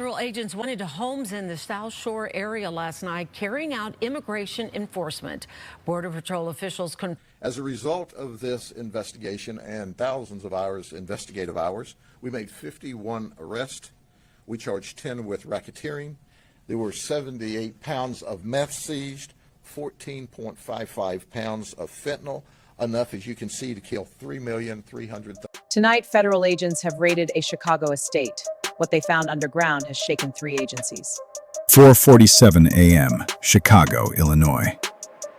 Federal agents went into homes in the South Shore area last night, carrying out immigration enforcement. Border Patrol officials As a result of this investigation and thousands of investigative hours, we made 51 arrests. We charged 10 with racketeering. There were 78 pounds of meth seized, 14.55 pounds of fentanyl, enough, as you can see, to kill 3,300,000. Tonight, federal agents have raided a Chicago estate. What they found underground has shaken 3 agencies. 4:47 a.m., Chicago, Illinois.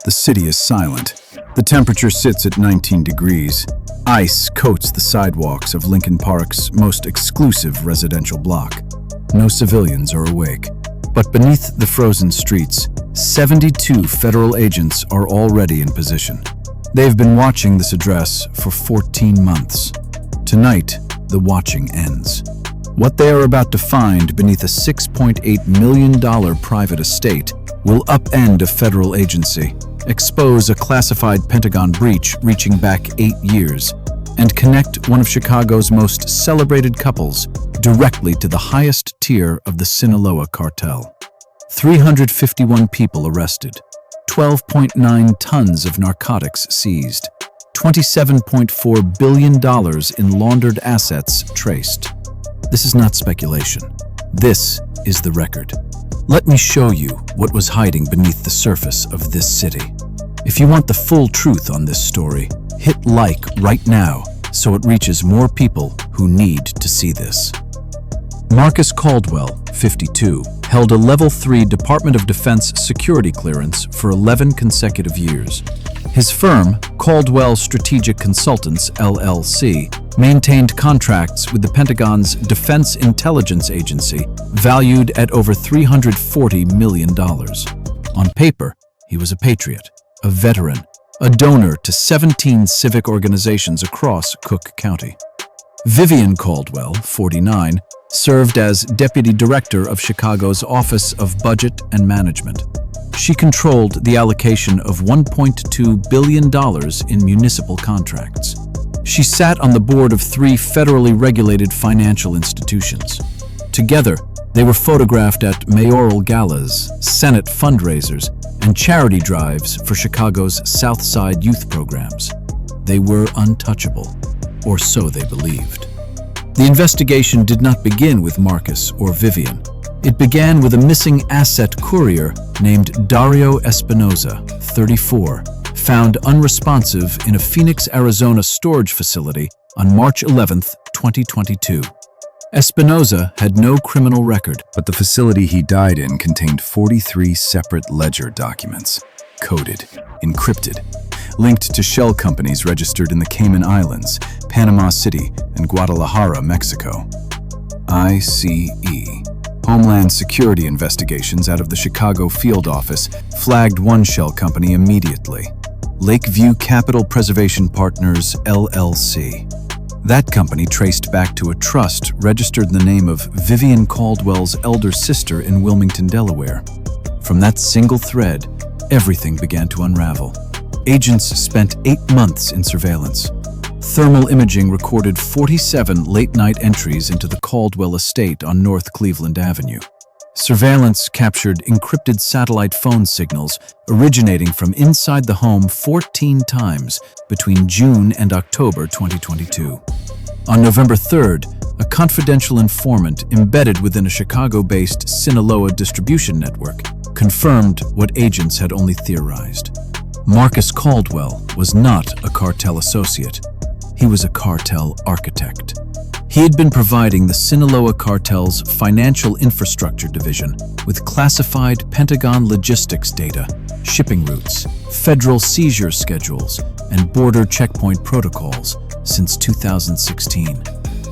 The city is silent. The temperature sits at 19 degrees. Ice coats the sidewalks of Lincoln Park's most exclusive residential block. No civilians are awake. But beneath the frozen streets, 72 federal agents are already in position. They've been watching this address for 14 months. Tonight, the watching ends. What they are about to find beneath a $6.8 million private estate will upend a federal agency, expose a classified Pentagon breach reaching back 8 years, and connect one of Chicago's most celebrated couples directly to the highest tier of the Sinaloa Cartel. 351 people arrested, 12.9 tons of narcotics seized, $27.4 billion in laundered assets traced. This is not speculation. This is the record. Let me show you what was hiding beneath the surface of this city. If you want the full truth on this story, hit like right now so it reaches more people who need to see this. Marcus Caldwell, 52, held a Level 3 Department of Defense security clearance for 11 consecutive years. His firm, Caldwell Strategic Consultants, LLC, maintained contracts with the Pentagon's Defense Intelligence Agency valued at over $340 million. On paper, he was a patriot, a veteran, a donor to 17 civic organizations across Cook County. Vivian Caldwell, 49, served as Deputy Director of Chicago's Office of Budget and Management. She controlled the allocation of $1.2 billion in municipal contracts. She sat on the board of 3 federally regulated financial institutions. Together, they were photographed at mayoral galas, Senate fundraisers, and charity drives for Chicago's South Side youth programs. They were untouchable, or so they believed. The investigation did not begin with Marcus or Vivian. It began with a missing asset courier named Dario Espinoza, 34, found unresponsive in a Phoenix, Arizona storage facility on March 11, 2022. Espinoza had no criminal record, but the facility he died in contained 43 separate ledger documents, coded, encrypted, linked to shell companies registered in the Cayman Islands, Panama City, and Guadalajara, Mexico. ICE, Homeland Security investigations out of the Chicago field office, flagged one shell company immediately, Lakeview Capital Preservation Partners, LLC. That company traced back to a trust registered in the name of Vivian Caldwell's elder sister in Wilmington, Delaware. From that single thread, everything began to unravel. Agents spent 8 months in surveillance. Thermal imaging recorded 47 late-night entries into the Caldwell estate on North Cleveland Avenue. Surveillance captured encrypted satellite phone signals originating from inside the home 14 times between June and October 2022. On November 3rd, a confidential informant embedded within a Chicago-based Sinaloa distribution network confirmed what agents had only theorized. Marcus Caldwell was not a cartel associate. He was a cartel architect. He had been providing the Sinaloa Cartel's Financial Infrastructure Division with classified Pentagon logistics data, shipping routes, federal seizure schedules, and border checkpoint protocols since 2016.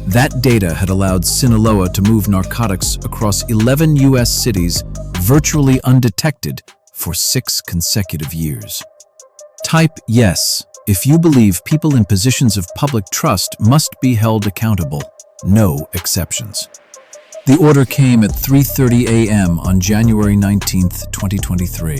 That data had allowed Sinaloa to move narcotics across 11 U.S. cities virtually undetected for 6 consecutive years. Type yes if you believe people in positions of public trust must be held accountable. No exceptions. The order came at 3:30 a.m. on January 19, 2023.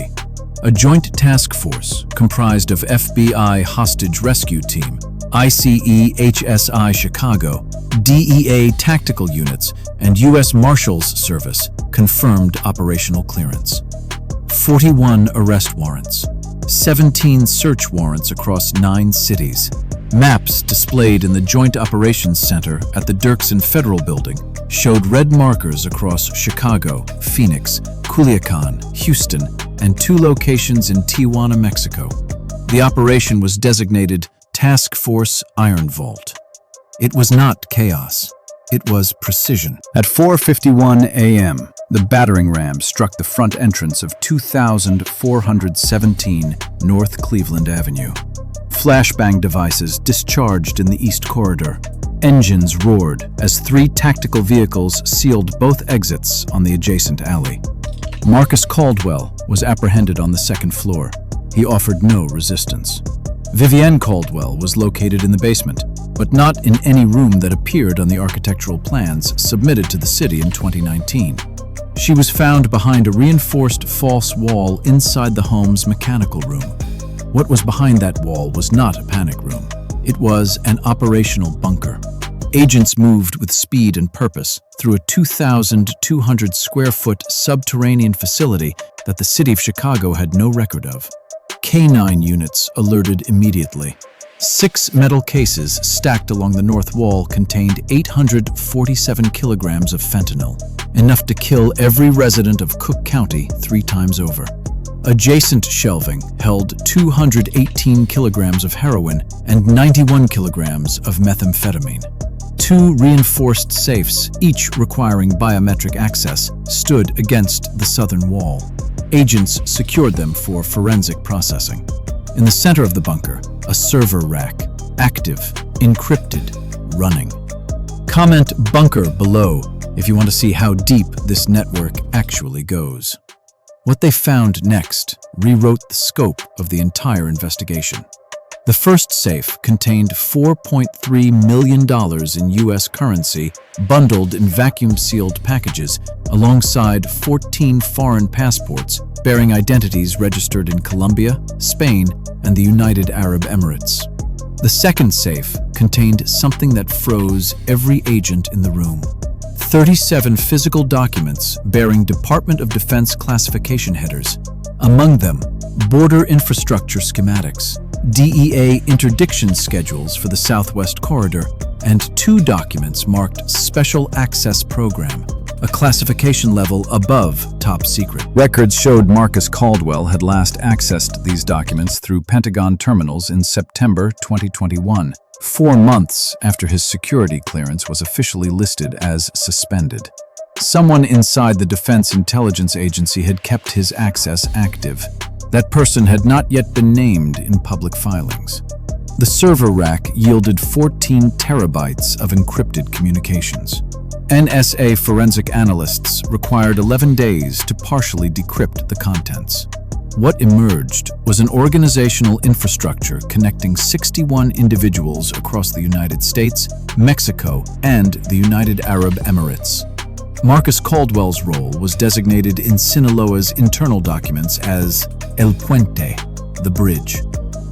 A joint task force comprised of FBI Hostage Rescue Team, ICE HSI Chicago, DEA tactical units and U.S. Marshals Service confirmed operational clearance. 41 arrest warrants, 17 search warrants across 9 cities. Maps displayed in the Joint Operations Center at the Dirksen Federal Building showed red markers across Chicago, Phoenix, Culiacan, Houston, and 2 locations in Tijuana, Mexico. The operation was designated Task Force Iron Vault. It was not chaos. It was precision. At 4:51 a.m., the battering ram struck the front entrance of 2417 North Cleveland Avenue. Flashbang devices discharged in the East Corridor. Engines roared as 3 tactical vehicles sealed both exits on the adjacent alley. Marcus Caldwell was apprehended on the 2nd floor. He offered no resistance. Vivienne Caldwell was located in the basement, but not in any room that appeared on the architectural plans submitted to the city in 2019. She was found behind a reinforced false wall inside the home's mechanical room. What was behind that wall was not a panic room. It was an operational bunker. Agents moved with speed and purpose through a 2,200 square foot subterranean facility that the city of Chicago had no record of. K-9 units alerted immediately. 6 metal cases stacked along the north wall contained 847 kilograms of fentanyl, enough to kill every resident of Cook County 3 times over. Adjacent shelving held 218 kilograms of heroin and 91 kilograms of methamphetamine. 2 reinforced safes, each requiring biometric access, stood against the southern wall. Agents secured them for forensic processing. In the center of the bunker, a server rack, active, encrypted, running. Comment bunker below if you want to see how deep this network actually goes. What they found next rewrote the scope of the entire investigation. The first safe contained $4.3 million in U.S. currency bundled in vacuum-sealed packages alongside 14 foreign passports bearing identities registered in Colombia, Spain, and the United Arab Emirates. The second safe contained something that froze every agent in the room. 37 physical documents bearing Department of Defense classification headers. Among them, border infrastructure schematics, DEA interdiction schedules for the Southwest Corridor, and 2 documents marked Special Access Program, a classification level above top secret. Records showed Marcus Caldwell had last accessed these documents through Pentagon terminals in September 2021, 4 months after his security clearance was officially listed as suspended. Someone inside the Defense Intelligence Agency had kept his access active. That person had not yet been named in public filings. The server rack yielded 14 terabytes of encrypted communications. NSA forensic analysts required 11 days to partially decrypt the contents. What emerged was an organizational infrastructure connecting 61 individuals across the United States, Mexico, and the United Arab Emirates. Marcus Caldwell's role was designated in Sinaloa's internal documents as El Puente, the bridge.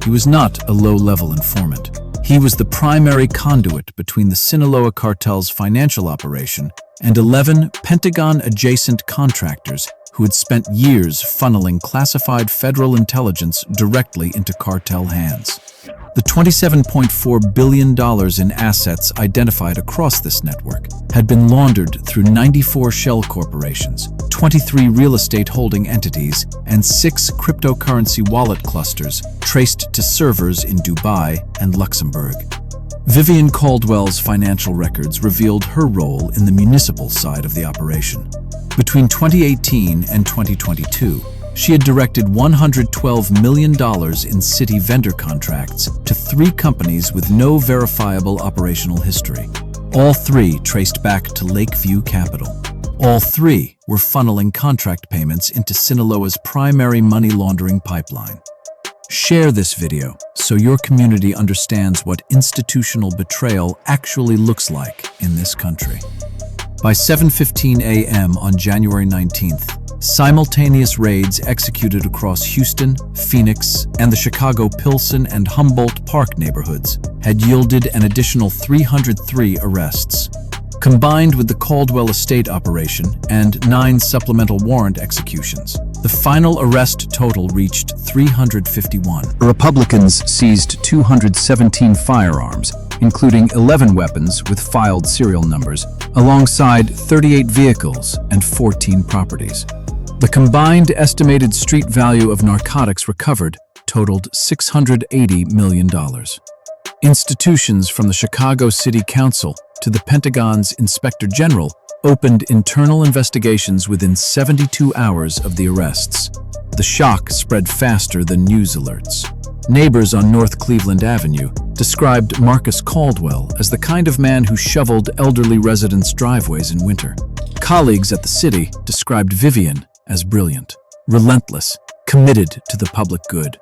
He was not a low-level informant. He was the primary conduit between the Sinaloa Cartel's financial operation and 11 Pentagon-adjacent contractors who had spent years funneling classified federal intelligence directly into cartel hands. The $27.4 billion in assets identified across this network had been laundered through 94 shell corporations, 23 real estate holding entities, and 6 cryptocurrency wallet clusters traced to servers in Dubai and Luxembourg. Vivienne Caldwell's financial records revealed her role in the municipal side of the operation. Between 2018 and 2022, she had directed $112 million in city vendor contracts to 3 companies with no verifiable operational history. All 3 traced back to Lakeview Capital. All 3 were funneling contract payments into Sinaloa's primary money laundering pipeline. Share this video so your community understands what institutional betrayal actually looks like in this country. By 7:15 a.m. on January 19th, Simultaneous raids executed across Houston, Phoenix, and the Chicago Pilsen and Humboldt Park neighborhoods had yielded an additional 303 arrests. Combined with the Caldwell estate operation and 9 supplemental warrant executions, the final arrest total reached 351. Republicans seized 217 firearms, including 11 weapons with filed serial numbers, alongside 38 vehicles and 14 properties. The combined estimated street value of narcotics recovered totaled $680 million. Institutions from the Chicago City Council to the Pentagon's Inspector General opened internal investigations within 72 hours of the arrests. The shock spread faster than news alerts. Neighbors on North Cleveland Avenue described Marcus Caldwell as the kind of man who shoveled elderly residents' driveways in winter. Colleagues at the city described Vivian as brilliant, relentless, committed to the public good.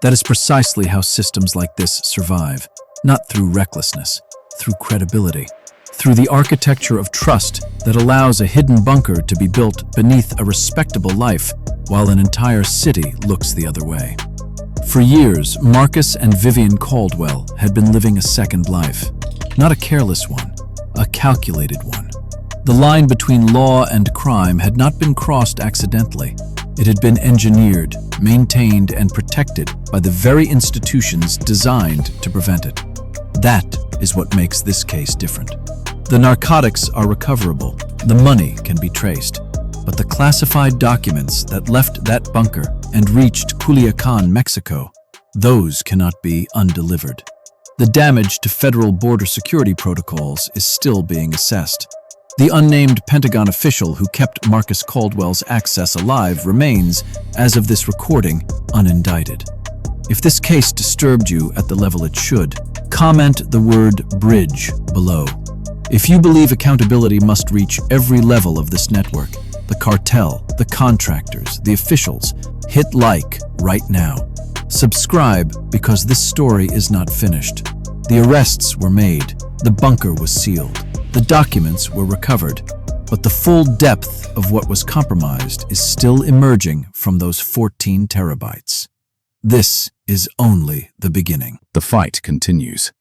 That is precisely how systems like this survive, not through recklessness, through credibility, through the architecture of trust that allows a hidden bunker to be built beneath a respectable life while an entire city looks the other way. For years, Marcus and Vivian Caldwell had been living a second life, not a careless one, a calculated one. The line between law and crime had not been crossed accidentally. It had been engineered, maintained, and protected by the very institutions designed to prevent it. That is what makes this case different. The narcotics are recoverable, the money can be traced, but the classified documents that left that bunker and reached Culiacan, Mexico, those cannot be undelivered. The damage to federal border security protocols is still being assessed. The unnamed Pentagon official who kept Marcus Caldwell's access alive remains, as of this recording, unindicted. If this case disturbed you at the level it should, comment the word "bridge" below. If you believe accountability must reach every level of this network, the cartel, the contractors, the officials, hit like right now. Subscribe because this story is not finished. The arrests were made, the bunker was sealed, the documents were recovered, but the full depth of what was compromised is still emerging from those 14 terabytes. This is only the beginning. The fight continues.